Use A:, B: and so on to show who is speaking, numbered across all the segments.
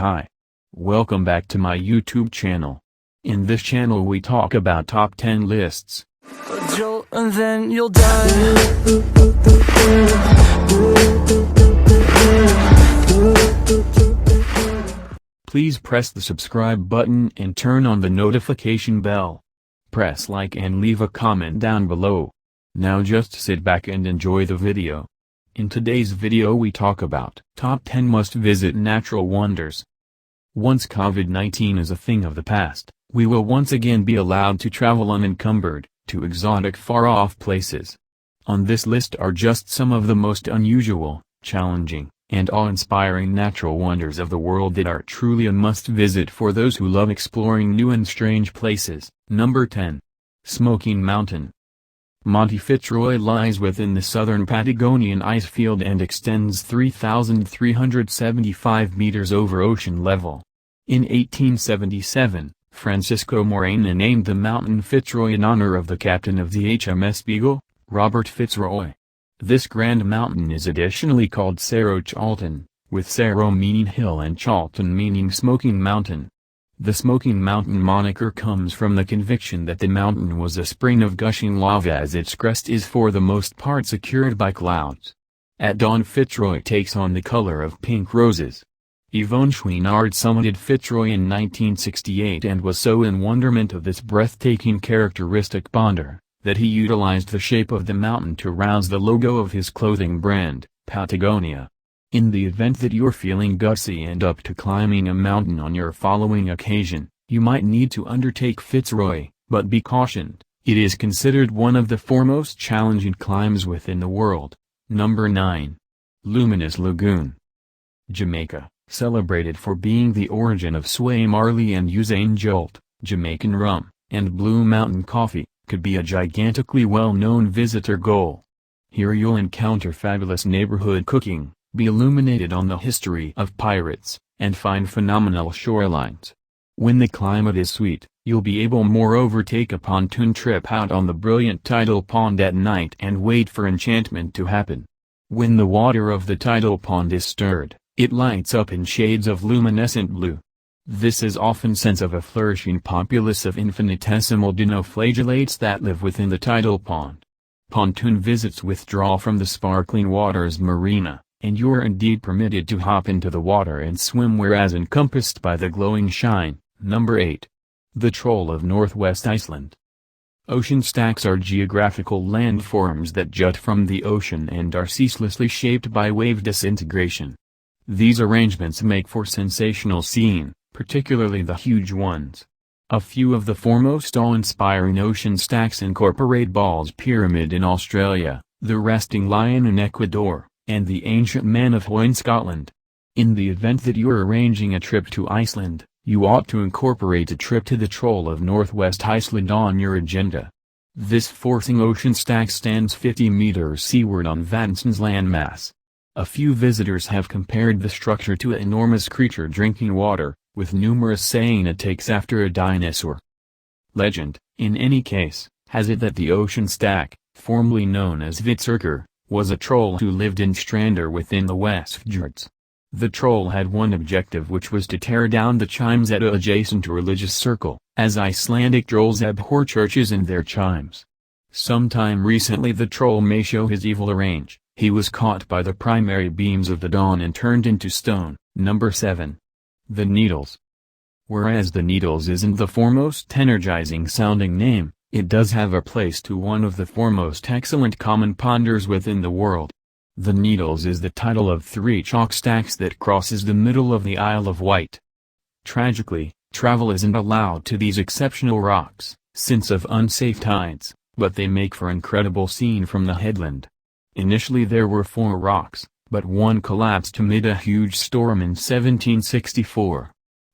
A: Hi. Welcome back to my YouTube channel. In this channel we talk about top 10 lists.
B: A jolt and then you'll die.
A: Please press the subscribe button and turn on the notification bell. Press like and leave a comment down below. Now just sit back and enjoy the video. In today's video we talk about top 10 must-visit natural wonders. Once COVID-19 is a thing of the past, we will once again be allowed to travel unencumbered to exotic far-off places. On this list are just some of the most unusual, challenging, and awe-inspiring natural wonders of the world that are truly a must-visit for those who love exploring new and strange places. Number 10. Smoking Mountain. Monte Fitzroy lies within the southern Patagonian icefield and extends 3,375 meters over ocean level. In 1877, Francisco Morena named the mountain Fitzroy in honor of the captain of the HMS Beagle, Robert Fitzroy. This grand mountain is additionally called Cerro Chaltén, with Cerro meaning hill and Chaltén meaning smoking mountain. The Smoking Mountain moniker comes from the conviction that the mountain was a spring of gushing lava as its crest is for the most part secured by clouds. At dawn Fitzroy takes on the color of pink roses. Yvon Chouinard summited Fitzroy in 1968 and was so in wonderment of this breathtaking characteristic bonder, that he utilized the shape of the mountain to rouse the logo of his clothing brand, Patagonia. In the event that you're feeling gutsy and up to climbing a mountain on your following occasion, you might need to undertake Fitzroy, but be cautioned, it is considered one of the foremost challenging climbs within the world. Number 9. Luminous Lagoon. Jamaica, celebrated for being the origin of Sway Marley and Usain Jolt, Jamaican rum, and Blue Mountain coffee, could be a gigantically well-known visitor goal. Here you'll encounter fabulous neighborhood cooking, be illuminated on the history of pirates, and find phenomenal shorelines. When the climate is sweet, you'll be able moreover take a pontoon trip out on the brilliant tidal pond at night and wait for enchantment to happen. When the water of the tidal pond is stirred, it lights up in shades of luminescent blue. This is often sense of a flourishing populace of infinitesimal dinoflagellates that live within the tidal pond. Pontoon visits withdraw from the sparkling waters marina, and you are indeed permitted to hop into the water and swim whereas encompassed by the glowing shine. Number 8. The Troll of Northwest Iceland. Ocean stacks are geographical landforms that jut from the ocean and are ceaselessly shaped by wave disintegration. These arrangements make for sensational seeing, particularly the huge ones. A few of the foremost awe-inspiring ocean stacks incorporate Ball's Pyramid in Australia, the Resting Lion in Ecuador, and the Ancient Man of Hoy in Scotland. In the event that you're arranging a trip to Iceland, you ought to incorporate a trip to the Troll of Northwest Iceland on your agenda. This forcing ocean stack stands 50 meters seaward on Vatnsnes landmass. A few visitors have compared the structure to an enormous creature drinking water, with numerous saying it takes after a dinosaur. Legend, in any case, has it that the ocean stack, formerly known as Vitserker, was a troll who lived in Strander within the Westfjords. The troll had one objective, which was to tear down the chimes at an adjacent religious circle, as Icelandic trolls abhor churches and their chimes. Sometime recently the troll may show his evil range. He was caught by the primary beams of the dawn and turned into stone. Number 7. The Needles. Whereas the Needles isn't the foremost energizing sounding name, it does have a place to one of the foremost excellent common ponders within the world. The Needles is the title of 3 chalk stacks that crosses the middle of the Isle of Wight. Tragically, travel isn't allowed to these exceptional rocks, since of unsafe tides, but they make for incredible scene from the headland. Initially there were 4 rocks, but one collapsed amid a huge storm in 1764.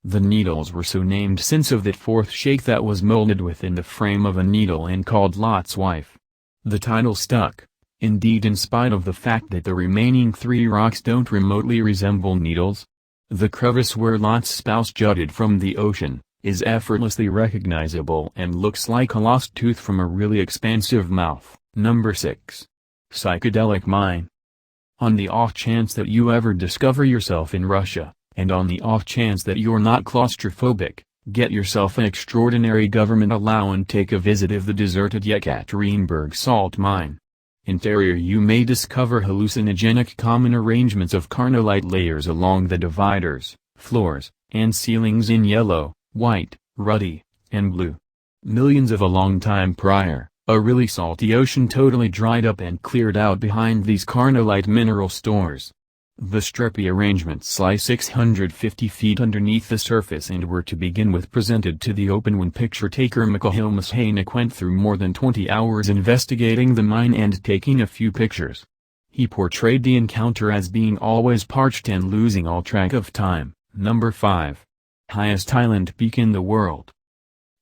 A: The Needles were so named since of that 4th shake that was molded within the frame of a needle and called Lot's wife. The title stuck, indeed, in spite of the fact that the remaining 3 rocks don't remotely resemble needles. The crevice where Lot's spouse jutted from the ocean is effortlessly recognizable and looks like a lost tooth from a really expansive mouth. Number 6. Psychedelic Mine. On the off chance that you ever discover yourself in Russia, And on the off chance that you're not claustrophobic, get yourself an extraordinary government allow and take a visit of the deserted Yekaterinburg salt mine. Interior you may discover hallucinogenic common arrangements of carnotite layers along the dividers, floors, and ceilings in yellow, white, ruddy, and blue. Millions of a long time prior, a really salty ocean totally dried up and cleared out behind these carnotite mineral stores. The strepy arrangements lie 650 feet underneath the surface and were to begin with presented to the open when picture taker Mikhail Mashanik went through more than 20 hours investigating the mine and taking a few pictures. He portrayed the encounter as being always parched and losing all track of time. Number 5. Highest island peak in the world.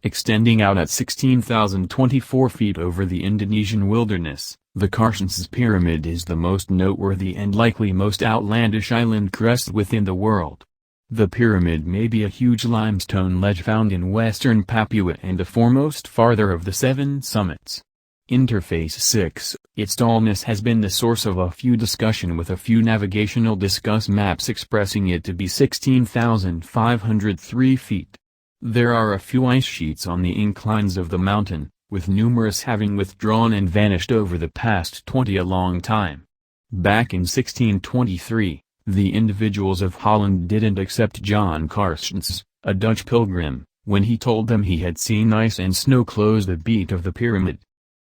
A: Extending out at 16,024 feet over the Indonesian wilderness, the Karstens Pyramid is the most noteworthy and likely most outlandish island crest within the world. The pyramid may be a huge limestone ledge found in western Papua and the foremost farther of the 7 summits. Interface 6, its tallness has been the source of a few discussion with a few navigational discuss maps expressing it to be 16,503 feet. There are a few ice sheets on the inclines of the mountain, with numerous having withdrawn and vanished over the past 20 a long time. Back in 1623, the individuals of Holland didn't accept John Carstens, a Dutch pilgrim, when he told them he had seen ice and snow close the beat of the pyramid.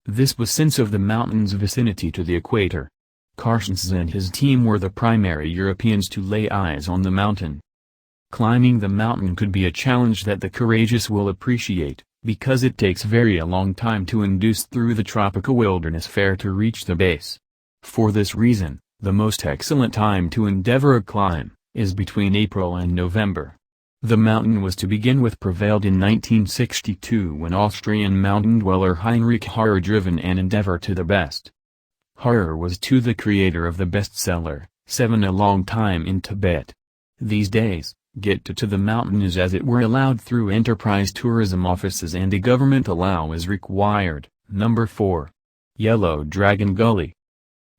A: This was since of the mountain's vicinity to the equator. Carstens and his team were the primary Europeans to lay eyes on the mountain. Climbing the mountain could be a challenge that the courageous will appreciate, because it takes very a long time to induce through the tropical wilderness fare to reach the base. For this reason, the most excellent time to endeavor a climb is between April and November. The mountain was to begin with prevailed in 1962 when Austrian mountain dweller Heinrich Harrer driven an endeavor to the best. Harrer was too the creator of the bestseller, 7 A Long Time in Tibet. These days, get to the mountain is as it were allowed through enterprise tourism offices and a government allow is required. Number 4. Yellow Dragon Gully.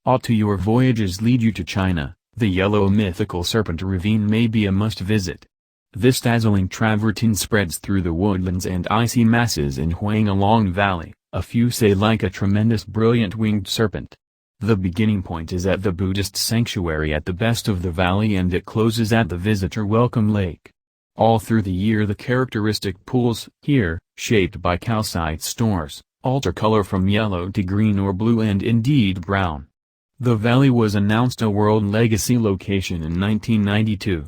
A: Ought to your voyages lead you to China, the yellow mythical serpent ravine may be a must visit. This dazzling travertine spreads through the woodlands and icy masses in Huanglong Valley, a few say like a tremendous brilliant winged serpent. The beginning point is at the Buddhist sanctuary at the best of the valley and it closes at the visitor welcome lake. All through the year the characteristic pools, here, shaped by calcite stores, alter color from yellow to green or blue and indeed brown. The valley was announced a World Legacy location in 1992.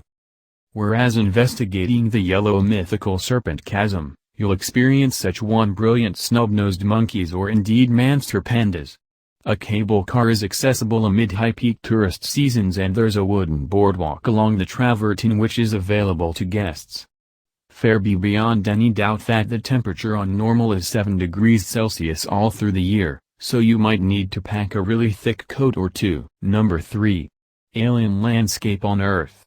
A: Whereas investigating the yellow mythical serpent chasm, you'll experience such one brilliant snub-nosed monkeys or indeed monster pandas. A cable car is accessible amid high-peak tourist seasons and there's a wooden boardwalk along the travertine which is available to guests. Fair be beyond any doubt that the temperature on normal is 7 degrees Celsius all through the year, so you might need to pack a really thick coat or two. Number 3. Alien landscape on Earth.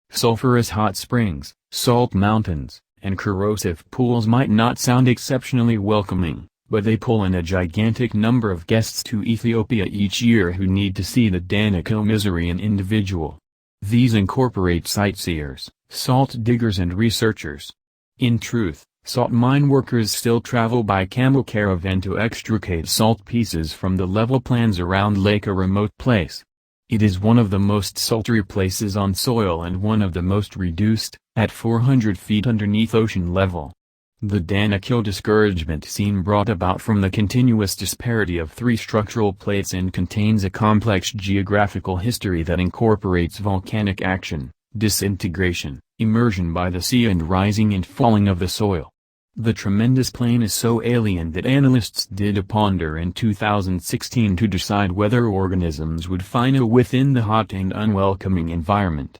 A: Sulfurous hot springs, salt mountains, and corrosive pools might not sound exceptionally welcoming, but they pull in a gigantic number of guests to Ethiopia each year who need to see the Danakil misery in individual. These incorporate sightseers, salt diggers and researchers. In truth, salt mine workers still travel by camel caravan to extricate salt pieces from the level plains around Lake, a remote place. It is one of the most sultry places on soil and one of the most reduced, at 400 feet underneath ocean level. The Danakil discouragement seem brought about from the continuous disparity of 3 structural plates and contains a complex geographical history that incorporates volcanic action, disintegration, immersion by the sea and rising and falling of the soil. The tremendous plain is so alien that analysts did a ponder in 2016 to decide whether organisms would find a within the hot and unwelcoming environment.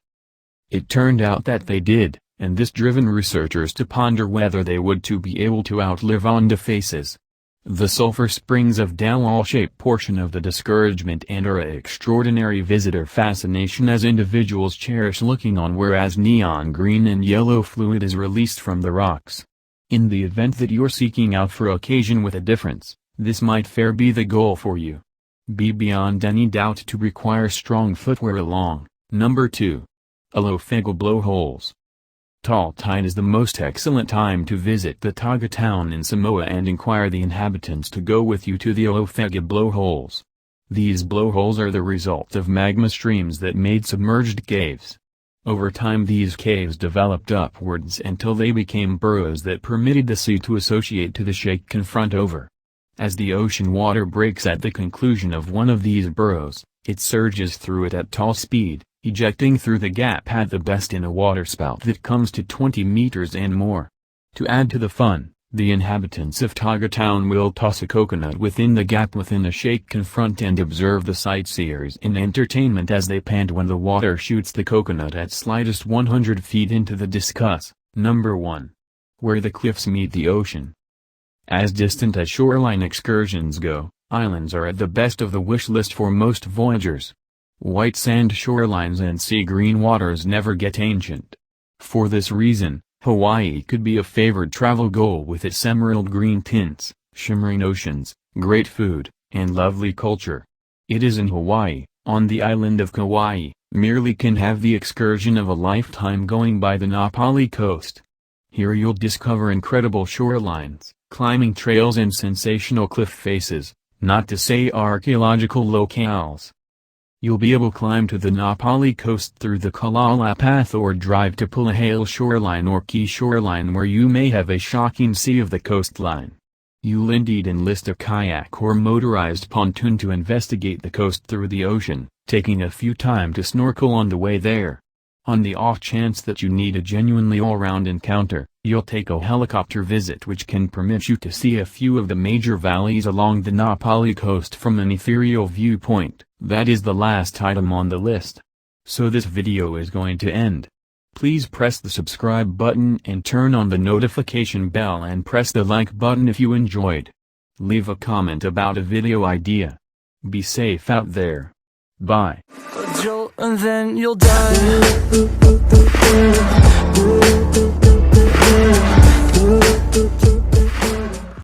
A: It turned out that they did, and this driven researchers to ponder whether they would to be able to outlive on the faces. The sulfur springs of Dalal shape portion of the discouragement and are an extraordinary visitor fascination as individuals cherish looking on whereas neon green and yellow fluid is released from the rocks. In the event that you're seeking out for occasion with a difference, this might fair be the goal for you. Be beyond any doubt to require strong footwear along. Number 2. Alofega blowholes. Tall tide is the most excellent time to visit the Taga town in Samoa and inquire the inhabitants to go with you to the Alofega blowholes. These blowholes are the result of magma streams that made submerged caves. Over time these caves developed upwards until they became burrows that permitted the sea to associate to the shake confront over. As the ocean water breaks at the conclusion of one of these burrows, it surges through it at tall speed, ejecting through the gap at the best in a waterspout that comes to 20 meters and more. To add to the fun, the inhabitants of Taga town will toss a coconut within the gap within a shake confront and observe the sightseers in entertainment as they pant when the water shoots the coconut at slightest 100 feet into the discuss. Number 1. Where the cliffs meet the ocean. As distant as shoreline excursions go, islands are at the best of the wish list for most voyagers. White sand shorelines and sea-green waters never get ancient. For this reason, Hawaii could be a favored travel goal with its emerald green tints, shimmering oceans, great food, and lovely culture. It is in Hawaii, on the island of Kauai, merely can have the excursion of a lifetime going by the Napali coast. Here you'll discover incredible shorelines, climbing trails and sensational cliff faces, not to say archaeological locales. You'll be able to climb to the Napali coast through the Kalala Path or drive to Pulahale shoreline or Key shoreline where you may have a shocking sea of the coastline. You'll indeed enlist a kayak or motorized pontoon to investigate the coast through the ocean, taking a few time to snorkel on the way there. On the off chance that you need a genuinely all-round encounter, you'll take a helicopter visit which can permit you to see a few of the major valleys along the Napali coast from an ethereal viewpoint. That is the last item on the list. So this video is going to end. Please press the subscribe button and turn on the notification bell and press the like button if you enjoyed. Leave a comment about a video idea. Be safe out there. Bye.
B: A jolt and then you'll die.